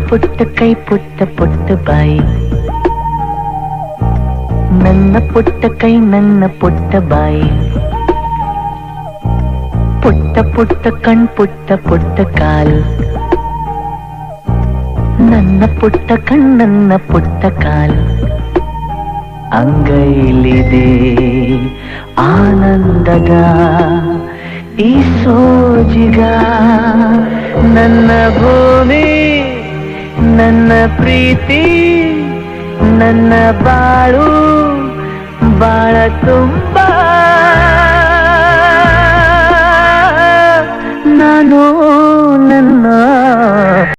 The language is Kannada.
ಪುಟ್ಟ ಕೈ ಪುಟ್ಟ ಪುಟ್ಟ ಬಾಯಿ, ನನ್ನ ಪುಟ್ಟ ಕೈ ನನ್ನ ಪುಟ್ಟ ಬಾಯಿ, ಪುಟ್ಟ ಪುಟ್ಟ ಕಣ್ ಪುಟ್ಟ ಪುಟ್ಟ ಕಾಲು, ನನ್ನ ಪುಟ್ಟ ಕಣ್ ನನ್ನ ಪುಟ್ಟ ಕಾಲು. ಅಂಗೈಲಿದೆ ಆನಂದದ ಈ ಸೋಜಿಗ, ನನ್ನ ಭೂಮಿ ನನ್ನ ಪ್ರೀತಿ ನನ್ನ ಬಾಳು ಬಾಳ ತುಂಬ